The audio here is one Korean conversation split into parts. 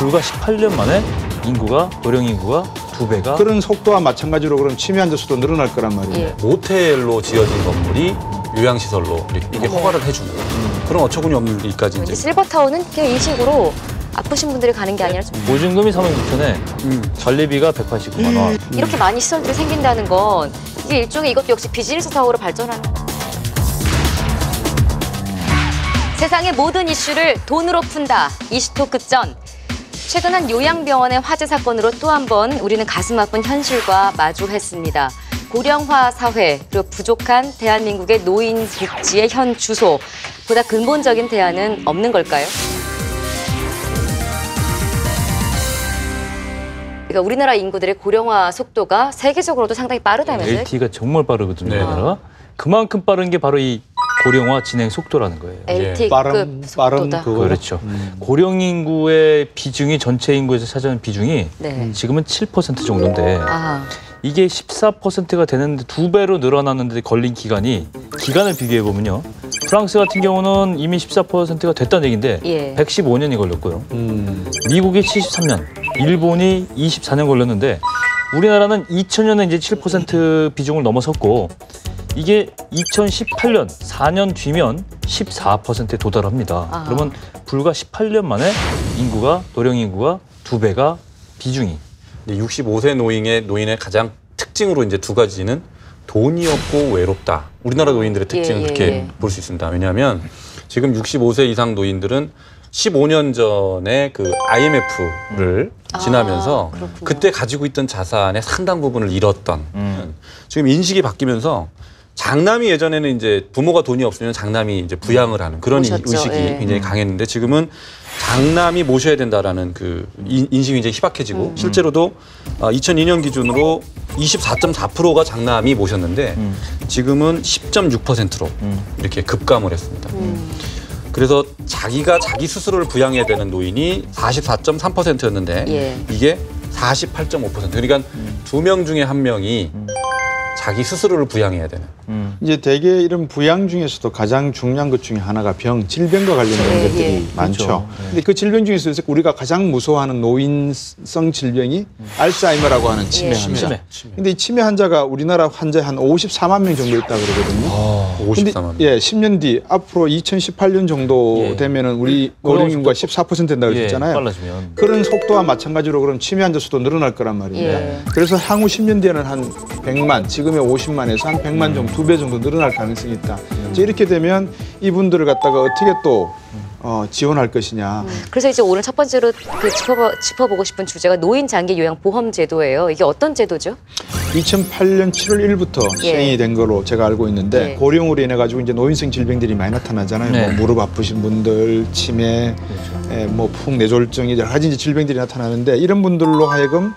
불과 18년 만에 인구가 고령 인구가 2배가 그런 속도와 마찬가지로 그럼 치매 환자 수도 늘어날 거란 말이에요. 예. 모텔로 지어진 건물이 요양시설로 이게 허가를 해주는 그런 어처구니 없는 일까지 이제 실버타운은 그냥 인식으로 아프신 분들이 가는 게 아니라 좀 보증금이 3억 6천에 전리비가 189만 원. 이렇게 많이 시설들이 생긴다는 건 이게 일종의 이것도 역시 비즈니스 사업으로 발전하는 세상의 모든 이슈를 돈으로 푼다. 이슈토크 전. 최근 한 요양병원의 화재 사건으로 또 한 번 우리는 가슴 아픈 현실과 마주했습니다. 고령화 사회, 그리고 부족한 대한민국의 노인 복지의 현 주소. 보다 근본적인 대안은 없는 걸까요? 그러니까 우리나라 인구들의 고령화 속도가 세계적으로도 상당히 빠르다면서요? LTE가 정말 빠르거든요. 네. 우리나라가. 그만큼 빠른 게 바로 이 고령화 진행 속도라는 거예요. LTE급 빠른 속도다. 그거. 그렇죠. 고령 인구의 비중이 전체 인구에서 차지하는 비중이 네. 지금은 7% 정도인데 아, 이게 14%가 되는데 2배로 늘어났는데 걸린 기간을 비교해 보면요. 프랑스 같은 경우는 이미 14%가 됐다는 얘기인데 예. 115년이 걸렸고요. 미국이 73년, 일본이 24년 걸렸는데 우리나라는 2000년에 이제 7% 비중을 넘어섰고 이게 2018년, 4년 뒤면 14%에 도달합니다. 아. 그러면 불과 18년 만에 고령 인구가 2배가 비중이. 65세 노인의 가장 특징으로 이제 두 가지는 돈이 없고 외롭다. 우리나라 노인들의 특징은 예, 그렇게 예. 볼 수 있습니다. 왜냐하면 지금 65세 이상 노인들은 15년 전에 그 IMF를 지나면서 그렇군요. 그때 가지고 있던 자산의 상당 부분을 잃었던 지금 인식이 바뀌면서 장남이 예전에는 이제 부모가 돈이 없으면 장남이 이제 부양을 하는 그런 모셨죠. 의식이 예. 굉장히 강했는데 지금은 장남이 모셔야 된다라는 그 인식이 이제 희박해지고 실제로도 2002년 기준으로 24.4%가 장남이 모셨는데 지금은 10.6%로 이렇게 급감을 했습니다. 그래서 자기가 자기 스스로를 부양해야 되는 노인이 44.3%였는데 예. 이게 48.5%. 그러니까 2명 중에 1명이 자기 스스로를 부양해야 되는. 이제 대개 이런 부양 중에서도 가장 중요한 것 중에 하나가 질병과 관련된 예, 것들이 예. 많죠. 그렇죠. 근데 그 질병 중에서 우리가 가장 무서워하는 노인성 질병이 알츠하이머라고 하는 치매 환자. 근데 이 치매 환자가 우리나라 환자의 한 54만 명 정도 있다 그러거든요. 근데 54만 명. 예, 10년 뒤 앞으로 2018년 정도 예. 되면은 우리 고령 인구가 14% 된다고 했잖아요. 빨라지면. 그런 속도와 마찬가지로 그럼 치매 환자 수도 늘어날 거란 말입니다. 예. 그래서 향후 10년 뒤에는 한 100만, 지금의 50만에서 한 100만 정도, 2배 정도 늘어날 가능성이 있다. 이제 이렇게 되면 이분들을 갖다가 어떻게 또 지원할 것이냐. 그래서 이제 오늘 첫 번째로 짚어보고 싶은 주제가 노인 장기 요양 보험 제도예요. 이게 어떤 제도죠? 2008년 7월 1일부터 예. 시행이 된 걸로 제가 알고 있는데 예. 고령으로 인해 가지고 이제 노인성 질병들이 많이 나타나잖아요. 네. 뭐 무릎 아프신 분들, 치매, 뭐 풍 뇌졸중이 여러 가지 이제 질병들이 나타나는데 이런 분들로 하여금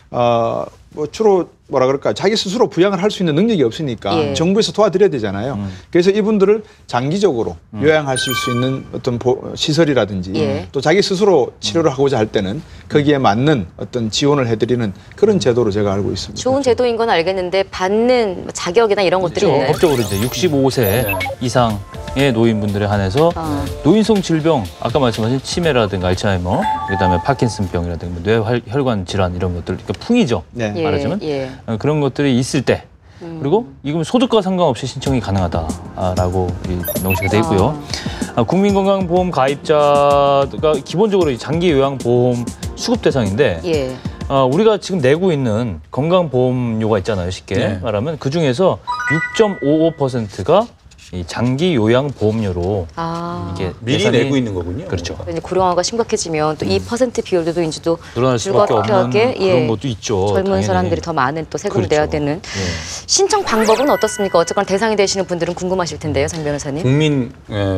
뭐 주로 뭐라 그럴까 자기 스스로 부양을 할 수 있는 능력이 없으니까 예. 정부에서 도와드려야 되잖아요. 그래서 이분들을 장기적으로 요양하실 수 있는 어떤 시설이라든지 예. 또 자기 스스로 치료를 하고자 할 때는 거기에 맞는 어떤 지원을 해드리는 그런 제도로 제가 알고 있습니다. 좋은 제도인 건 알겠는데 받는 자격이나 이런 것들이 그렇죠. 있나요? 법적으로 이제 65세 이상의 노인분들에 한해서 노인성 질병, 아까 말씀하신 치매라든가 알츠하이머, 그다음에 파킨슨병이라든가 뇌혈관 질환 이런 것들, 그러니까 풍이죠. 네. 예, 말하자면 예. 그런 것들이 있을 때 그리고 이건 소득과 상관없이 신청이 가능하다라고 명시가 돼 있고요. 국민건강보험 가입자가 기본적으로 이 장기 요양보험 수급 대상인데 예. 우리가 지금 내고 있는 건강보험료가 있잖아요. 쉽게 네. 말하면 그중에서 6.55%가 이 장기 요양 보험료로 이게 미리 예산이- 내고 있는 거군요. 그렇죠. 이제 고령화가 심각해지면 또 2% 비율도 이제도 늘어날 수밖에 없는 불가피하게 그런 것도 있죠. 젊은 당연히. 사람들이 더 많은 또 세금을 그렇죠. 내야 되는 신청 방법은 어떻습니까? 어쨌거나 대상이 되시는 분들은 궁금하실 텐데요, 장 변호사님.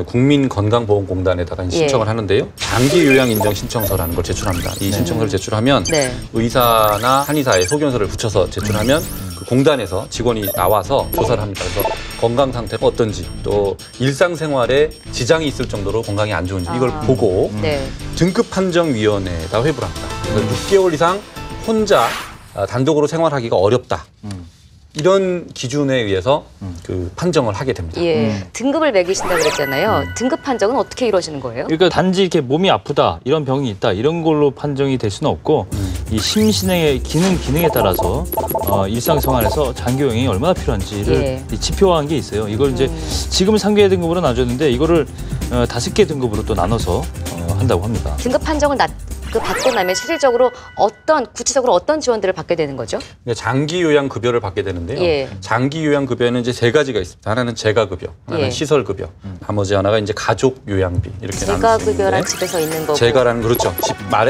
국민건강보험공단에다가 신청을 하는데요. 장기 요양 인정 신청서라는 걸 제출합니다. 이 신청서를 제출하면 네. 의사나 한의사에 소견서를 붙여서 제출하면 그 공단에서 직원이 나와서 조사를 합니다. 그래서 건강 상태가 어떤지 또 일상생활에 지장이 있을 정도로 건강이 안 좋은지 이걸 보고 네. 등급판정위원회에다 회부를 합니다. 그래서 6개월 이상 혼자 단독으로 생활하기가 어렵다. 이런 기준에 의해서 그 판정을 하게 됩니다. 예. 등급을 매기신다 그랬잖아요. 등급 판정은 어떻게 이루어지는 거예요? 그러니까 단지 이렇게 몸이 아프다, 이런 병이 있다, 이런 걸로 판정이 될 수는 없고 이 심신의 기능에 따라서 일상생활에서 장기 요양이 얼마나 필요한지를 이 지표화한 게 있어요. 이걸 이제 지금 3개 등급으로 나눴는데 이거를 5개 등급으로 또 나눠서 한다고 합니다. 등급 판정을 받고 나면 실질적으로 구체적으로 어떤 지원들을 받게 되는 거죠? 그러니까 장기 요양 급여를 받게 되는데요. 예. 장기 요양 급여는 이제 세 가지가 있습니다. 하나는 재가 급여, 하나는 예. 시설 급여, 나머지 하나가 이제 가족 요양비 이렇게 재가 나눌 수 급여란 있는데 집에서 있는 거고. 재가라는 그렇죠.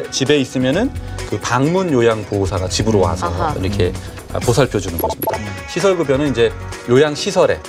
집에 있으면은 그 방문 요양 보호사가 집으로 와서 아하. 이렇게 보살펴 주는 것입니다. 시설 급여는 이제 요양 시설에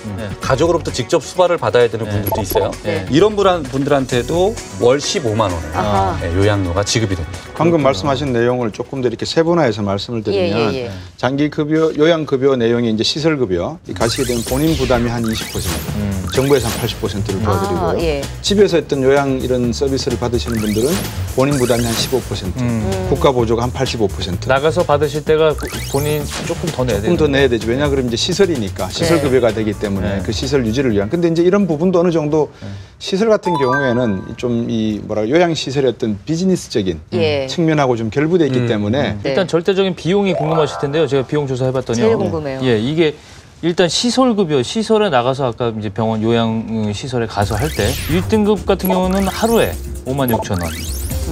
가족으로부터 직접 수발을 받아야 되는 분들도 있어요. 네. 이런 분들한테도 월 15만 원의 아하. 요양료가 지급이 됩니다. 방금 말씀하신 내용을 조금 더 이렇게 세분화해서 말씀을 드리면 예. 장기급여, 요양급여 내용이 이제 시설급여 가시게 되면 본인 부담이 한 20%, 정부에서 한 80%를 도와드리고요. 예. 집에서 했던 요양 이런 서비스를 받으시는 분들은 본인 부담이 한 15%, 국가 보조가 한 85%. 나가서 받으실 때가 본인 조금 더 내야 돼요. 조금 더 내야 되죠. 왜냐 그러면 이제 시설이니까 시설급여가 되기 때문에 그 시설 유지를 위한. 근데 이제 이런 부분도 어느 정도 시설 같은 경우에는 좀 이 요양시설의 어떤 비즈니스적인 예. 측면하고 좀 결부돼 있기 때문에 네. 일단 절대적인 비용이 궁금하실 텐데요. 제가 비용 조사해봤더니요. 제일 궁금해요. 예, 이게 일단 시설급여, 시설에 나가서 아까 이제 병원 요양 시설에 가서 할 때 1등급 같은 경우는 하루에 56,000원,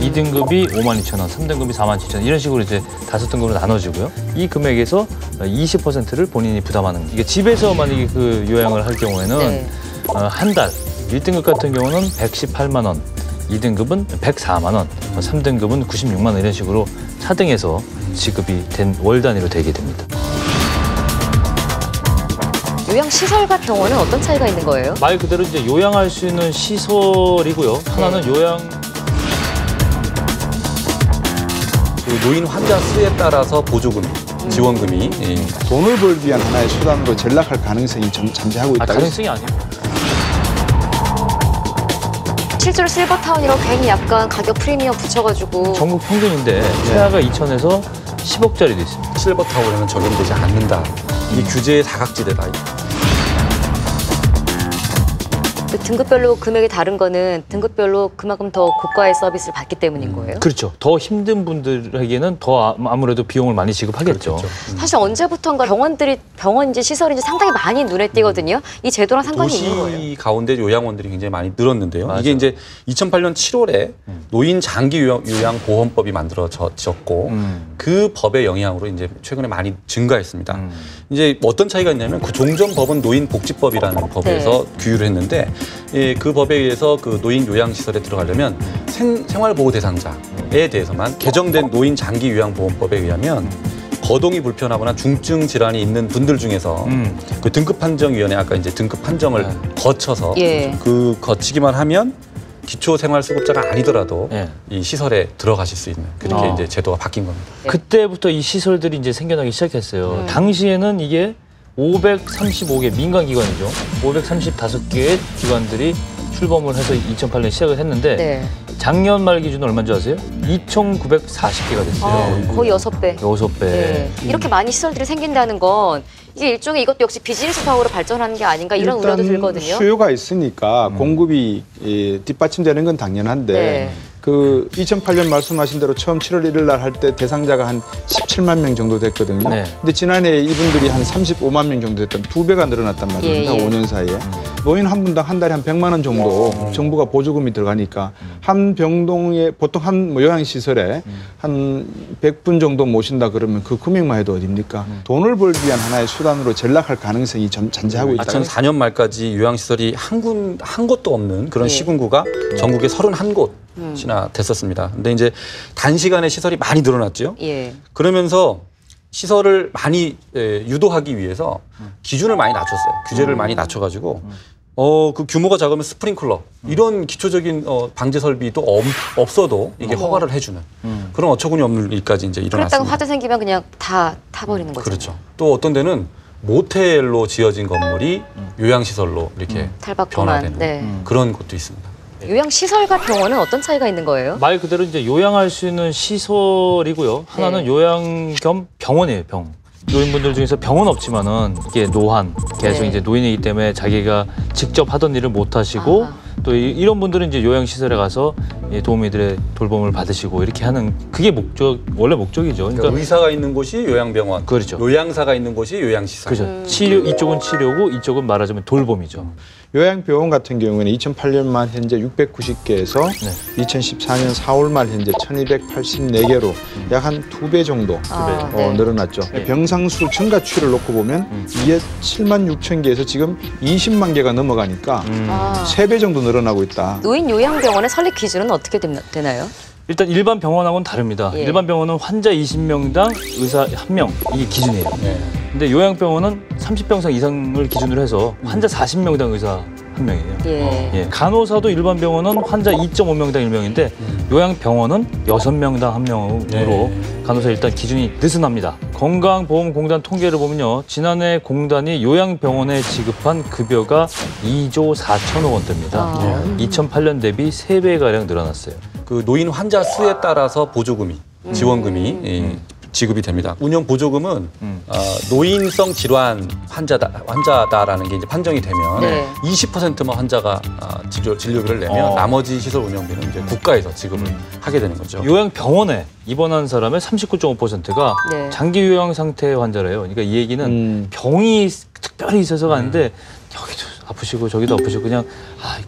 2등급이 52,000원, 3등급이 47,000원 이런 식으로 이제 5등급으로 나눠지고요. 이 금액에서 20%를 본인이 부담하는. 이게 집에서 만약에 그 요양을 할 경우에는 네. 한 달 1등급 같은 경우는 118만 원, 2등급은 104만 원, 3등급은 96만 원 이런 식으로 차등해서 지급이 된 월 단위로 되게 됩니다. 요양시설과 병원은 어떤 차이가 있는 거예요? 말 그대로 이제 요양할 수 있는 시설이고요. 하나는 요양 그 노인 환자 수에 따라서 보조금이, 지원금이 돈을 벌기 위한 하나의 수단으로 전락할 가능성이 잠재하고 있다. 가능성이 아니에요. 실제로 실버타운이라고 괜히 약간 가격 프리미엄 붙여가지고 전국 평균인데 최하가 2천에서 10억짜리도 있습니다. 실버타운에는 적용되지 않는다. 이 규제의 사각지대다. 그 등급별로 금액이 다른 거는 등급별로 그만큼 더 고가의 서비스를 받기 때문인 거예요? 그렇죠. 더 힘든 분들에게는 더 아무래도 비용을 많이 지급하겠죠. 사실 언제부턴가 병원인지 시설인지 상당히 많이 눈에 띄거든요. 이 제도랑 상관이 있는 거예요. 도시 가운데 요양원들이 굉장히 많이 늘었는데요. 맞아요. 이게 이제 2008년 7월에 노인 장기 요양 보험법이 만들어졌고 그 법의 영향으로 이제 최근에 많이 증가했습니다. 이제 어떤 차이가 있냐면 그 종전법은 노인복지법이라는 법에서 규율을 했는데 그 법에 의해서 그 노인 요양시설에 들어가려면 생활보호 대상자에 대해서만 개정된 노인 장기 요양보험법에 의하면 거동이 불편하거나 중증 질환이 있는 분들 중에서 그 등급판정위원회 아까 이제 등급 판정을 거쳐서 그 거치기만 하면 기초생활수급자가 아니더라도 이 시설에 들어가실 수 있는 그렇게 이제 제도가 바뀐 겁니다. 그때부터 이 시설들이 이제 생겨나기 시작했어요. 당시에는 이게 535개 민간기관이죠. 535개의 기관들이 출범을 해서 2008년 시작을 했는데 작년 말 기준은 얼마인지 아세요? 2,940개가 됐어요. 거의 6배. 6배. 이렇게 많이 시설들이 생긴다는 건 이게 일종의 이것도 역시 비즈니스 파워로 발전하는 게 아닌가 이런 우려도 들거든요. 수요가 있으니까 공급이 뒷받침되는 건 당연한데 그 2008년 말씀하신 대로 처음 7월 1일 날 할 때 대상자가 한 17만 명 정도 됐거든요. 근데 지난해 이분들이 한 35만 명 정도 됐던 2배가 늘어났단 말이에요. 5년 사이에. 노인 한 분당 한 달에 한 100만 원 정도 정부가 보조금이 들어가니까 한 병동에 보통 한 요양시설에 한 100분 정도 모신다 그러면 그 금액만 해도 어딥니까? 돈을 벌기 위한 하나의 수단으로 전락할 가능성이 잔재하고 있다. 2004년 말까지 요양시설이 한 곳도 없는 그런 시군구가 전국에 31곳이나 됐었습니다. 근데 이제 단시간에 시설이 많이 늘어났죠. 그러면서 시설을 많이 유도하기 위해서 기준을 많이 낮췄어요. 규제를 많이 낮춰가지고 그 규모가 작으면 스프링클러 이런 기초적인 방제 설비도 없어도 이게 허가를 해주는 그런 어처구니 없는 일까지 이제 일어났습니다. 그랬다가 화재 생기면 그냥 다 타버리는 거죠. 그렇죠. 또 어떤 데는 모텔로 지어진 건물이 요양시설로 이렇게 변화되는 그런 곳도 있습니다. 요양시설과 병원은 어떤 차이가 있는 거예요? 말 그대로 이제 요양할 수 있는 시설이고요. 하나는 요양 겸 병원이에요, 병. 노인분들 중에서 병은 없지만은 이게 노환, 계속 네. 이제 노인이기 때문에 자기가 직접 하던 일을 못 하시고 아하. 또 이런 분들은 이제 요양시설에 가서 도우미들의 돌봄을 받으시고 이렇게 하는 그게 원래 목적이죠. 그러니까 그러니까 의사가 있는 곳이 요양병원, 그렇죠. 요양사가 있는 곳이 요양시설. 그렇죠. 이쪽은 치료고 이쪽은 말하자면 돌봄이죠. 요양병원 같은 경우에는 2008년 말 현재 690개에서 네. 2014년 4월 말 현재 1284개로 약 한 2배 정도 아, 네. 늘어났죠. 네. 병상수 증가치를 놓고 보면 이게 7만 6천 개에서 지금 20만 개가 넘어가니까 아. 3배 정도 늘어나고 있다. 노인 요양병원의 설립 기준은 어떻게 되나요? 일단 일반 병원하고는 다릅니다. 예. 일반 병원은 환자 20명당 의사 1명 이게 기준이에요. 네. 근데 요양병원은 30병상 이상을 기준으로 해서 환자 40명당 의사 1명이에요. 예. 예. 간호사도 일반 병원은 환자 2.5명당 1명인데 요양병원은 6명당 1명으로 네. 간호사 일단 기준이 느슨합니다. 건강보험공단 통계를 보면요. 지난해 공단이 요양병원에 지급한 급여가 2조 4천억 원대입니다. 아. 2008년 대비 3배가량 늘어났어요. 그 노인 환자 수에 따라서 보조금이, 지원금이 지급이 됩니다. 운영 보조금은 노인성 질환 환자다라는 게 이제 판정이 되면 네. 20%만 환자가 진료비를 내면 나머지 시설 운영비는 이제 국가에서 지급을 하게 되는 거죠. 요양병원에 입원한 사람의 39.5%가 네. 장기 요양 상태 환자래요. 그러니까 이 얘기는 병이 특별히 있어서가 아닌데 여기도 아프시고 저기도 아프시고 그냥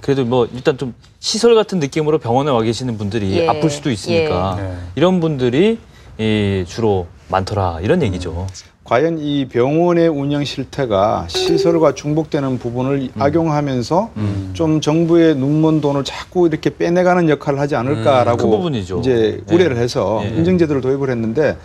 그래도 뭐 일단 좀 시설 같은 느낌으로 병원에 와 계시는 분들이 예. 아플 수도 있으니까 예. 이런 분들이 주로 많더라 이런 얘기죠. 과연 이 병원의 운영 실태가 시설과 중복되는 부분을 악용하면서 좀 정부의 눈먼 돈을 자꾸 이렇게 빼내가는 역할을 하지 않을까라고 그 부분이죠. 이제 예. 우려를 해서 예. 인증제도를 도입을 했는데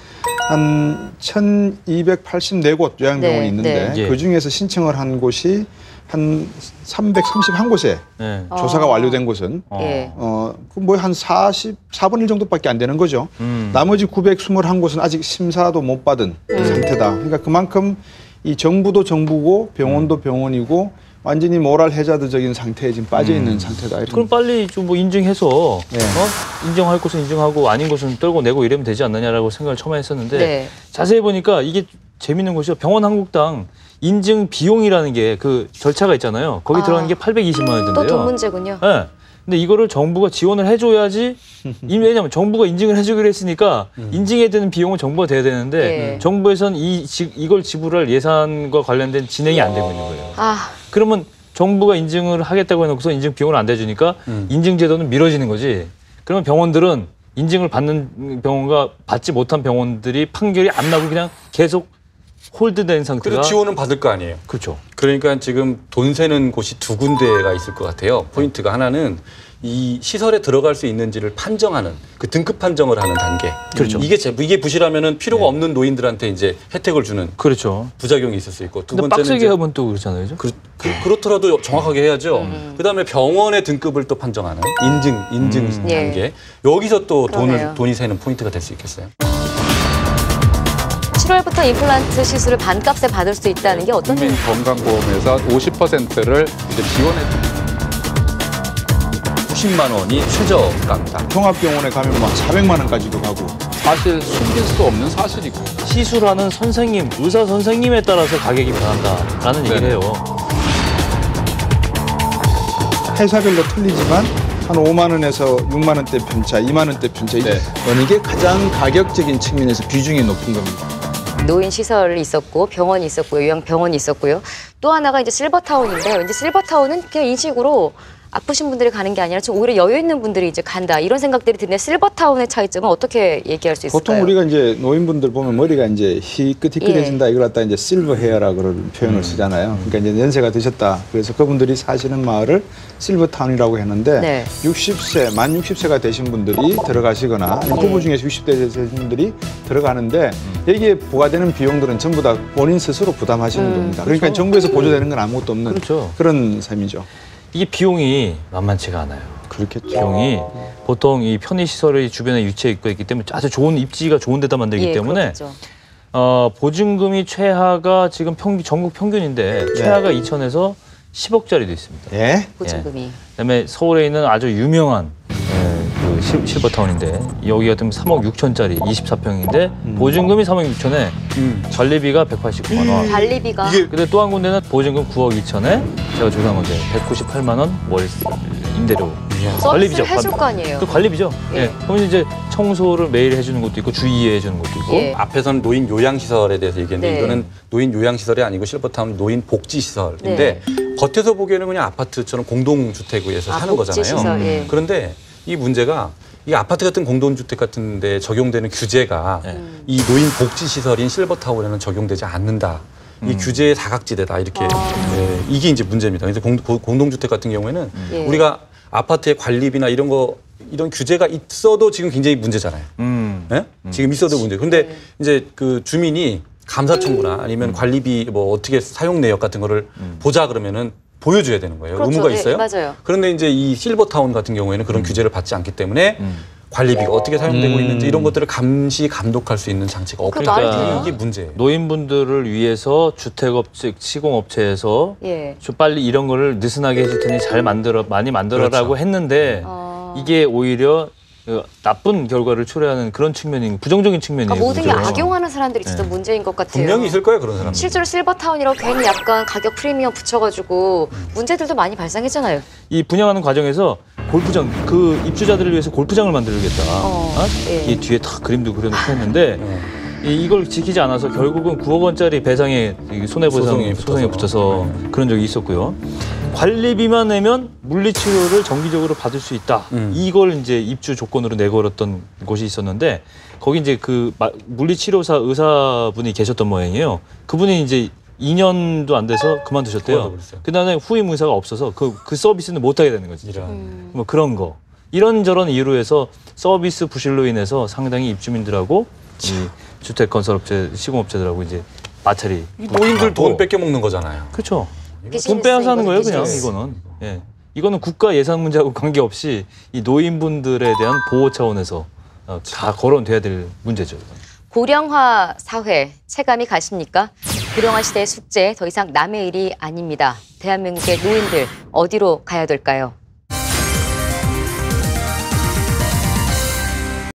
한 1,284곳 요양병원이 네, 있는데 네. 그 중에서 신청을 한 곳이 한 331곳에 네. 조사가 완료된 곳은 예. 뭐 한 44분의 1 정도밖에 안 되는 거죠. 나머지 921곳은 아직 심사도 못 받은 상태다. 그러니까 그만큼 이 정부도 정부고 병원도 병원이고 완전히 모랄 해자드적인 상태에 지금 빠져 있는 상태다. 이런. 그럼 빨리 좀 뭐 인증해서 네. 인정할 곳은 인정하고 아닌 곳은 떨고 내고 이러면 되지 않느냐라고 생각을 처음에 했었는데 네. 자세히 보니까 이게 재밌는 것이요. 병원 한국당 인증 비용이라는 게 그 절차가 있잖아요. 거기 들어가는 게 820만 원이던데요. 또 돈 문제군요. 네. 근데 이거를 정부가 지원을 해줘야지. 왜냐하면 정부가 인증을 해주기로 했으니까 인증해야 되는 비용은 정부가 돼야 되는데 예. 정부에선 이걸 지불할 예산과 관련된 진행이 안 되고 있는 거예요. 아, 그러면 정부가 인증을 하겠다고 해놓고서 인증 비용을 안 대주니까 인증제도는 미뤄지는 거지. 그러면 병원들은 인증을 받는 병원과 받지 못한 병원들이 판결이 안 나고 그냥 계속 홀드된 상태가. 그래도 지원은 받을 거 아니에요. 그렇죠. 그러니까 지금 돈 새는 곳이 두 군데가 있을 것 같아요. 포인트가 하나는 이 시설에 들어갈 수 있는지를 판정하는 그 등급 판정을 하는 단계. 그렇죠. 이게 부실하면은 필요가 없는 노인들한테 이제 혜택을 주는 그렇죠. 부작용이 있을 수 있고 두 근데 번째는 빡세게 이제 하면 또 그렇잖아요. 그죠? 그렇더라도 정확하게 해야죠. 그다음에 병원의 등급을 또 판정하는 인증 예. 단계. 여기서 또 그러네요. 돈이 새는 포인트가 될 수 있겠어요. 7월부터 임플란트 시술을 반값에 받을 수 있다는 게 어떤 국민 의미입니까? 건강보험에서 50%를 이제 지원해 줍니다. 90만 원이 최저가입니다. 종합병원에 가면 뭐 400만 원까지도 가고. 사실 숨길 수 없는 사실이고. 시술하는 선생님, 의사 선생님에 따라서 가격이 변한다라는 얘기를 해요. 회사별로 틀리지만 한 5만 원에서 6만 원대 편차, 2만 원대 편차 이게 네. 어느 게 가장 가격적인 측면에서 비중이 높은 겁니다. 노인 시설이 있었고 병원이 있었고요. 요양병원이 있었고요. 또 하나가 이제 실버타운인데 왠지 실버타운은 그냥 인식으로 아프신 분들이 가는 게 아니라 좀 오히려 여유 있는 분들이 이제 간다 이런 생각들이 드는데 실버타운의 차이점은 어떻게 얘기할 수 있을까요? 보통 우리가 이제 노인분들 보면 머리가 이제 희끗희끗해진다 이걸 갖다 이제 실버 헤어라 그런 표현을 쓰잖아요. 그러니까 이제 연세가 드셨다. 그래서 그분들이 사시는 마을을 실버타운이라고 했는데 네. 60세, 만 60세가 되신 분들이 들어가시거나 후보 중에서 60대 되신 분들이 들어가는데 여기에 부과되는 비용들은 전부 다 본인 스스로 부담하시는 겁니다. 그러니까 정부에서 보조되는 건 아무것도 없는 그렇죠. 그런 셈이죠. 이게 비용이 만만치가 않아요. 그렇겠죠. 비용이 보통 이 편의시설이 주변에 위치해 있기 때문에 아주 좋은 입지가 좋은 데다 만들기 예, 때문에 그렇겠죠. 보증금이 최하가 지금 전국 평균인데 최하가 2천에서 10억짜리도 있습니다. 예? 보증금이. 그다음에 서울에 있는 아주 유명한 그 실버타운인데 여기 같은 3억 6천짜리 24평인데 보증금이 3억 6천에 관리비가 189만 원. 관리비가 근데 또 한 군데는 보증금 9억 2천에 제가 조사한 건데 198만 원 월 임대료. 관리비죠. 서비스를 해줄 거 아니에요. 그 관리비죠. 예. 예. 그러면 이제 청소를 매일 해주는 것도 있고 주의해 주는 것도 있고. 예. 앞에서는 노인 요양시설에 대해서 얘기했는데 네. 이거는 노인 요양시설이 아니고 실버타운 노인 복지시설인데 겉에서 보기에는 그냥 아파트처럼 공동주택에서 사는 거잖아요. 복지시설, 예. 그런데 이 문제가 이 아파트 같은 공동주택 같은 데 적용되는 규제가 이 노인 복지시설인 실버타운에는 적용되지 않는다. 이 규제의 사각지대다 이렇게 네, 이게 이제 문제입니다. 그래서 공동주택 같은 경우에는 예. 우리가 아파트의 관리비나 이런 규제가 있어도 지금 굉장히 문제잖아요. 네? 지금 있어도 문제. 근데 이제 그 주민이 감사 청구나 아니면 관리비 뭐 어떻게 사용 내역 같은 거를 보자 그러면은 보여줘야 되는 거예요. 그렇죠. 의무가 예, 있어요. 맞아요. 그런데 이제 이 실버타운 같은 경우에는 그런 규제를 받지 않기 때문에 관리비가 어떻게 사용되고 있는지 이런 것들을 감시 감독할 수 있는 장치가 그 말이 없으니까 돼요? 이게 문제예요. 노인분들을 위해서 주택업체, 시공업체에서 예. 좀 빨리 이런 거를 느슨하게 해줄 테니 많이 만들어라고 그렇죠. 했는데 이게 오히려 그 나쁜 결과를 초래하는 그런 측면이 부정적인 측면이에요. 그러니까 모든 게 그죠? 악용하는 사람들이 진짜 문제인 것 같아요. 분명히 있을 거예요 그런 사람들. 실제로 실버타운이라고 괜히 약간 가격 프리미엄 붙여가지고 문제들도 많이 발생했잖아요. 이 분양하는 과정에서 골프장 그 입주자들을 위해서 골프장을 만들겠다. 예. 이 뒤에 탁 그림도 그려놓고 했는데 이걸 지키지 않아서 결국은 9억 원짜리 배상에 손해보상 소송에 붙어서 그런 적이 있었고요. 관리비만 내면 물리치료를 정기적으로 받을 수 있다. 이걸 이제 입주 조건으로 내걸었던 곳이 있었는데 거기 이제 그 물리치료사 의사분이 계셨던 모양이에요. 그분이 이제 2년도 안 돼서 그만두셨대요. 그다음에 후임 의사가 없어서 그 서비스는 못 하게 되는 거지. 뭐 그런 거. 이런저런 이유로 해서 서비스 부실로 인해서 상당히 입주민들하고 이 주택 건설업체, 시공업체들하고 이제 마찰이. 이 노인들 돈 뺏겨 먹는 거잖아요. 그렇죠. 비즈니스 돈 빼앗아 하는 거예요, 그냥 비즈니스. 이거는. 예. 이거는 국가 예산 문제하고 관계없이 이 노인분들에 대한 보호 차원에서 다 거론돼야 될 문제죠. 고령화 사회 체감이 가십니까? 고령화 시대의 숙제 더 이상 남의 일이 아닙니다. 대한민국의 노인들 어디로 가야 될까요?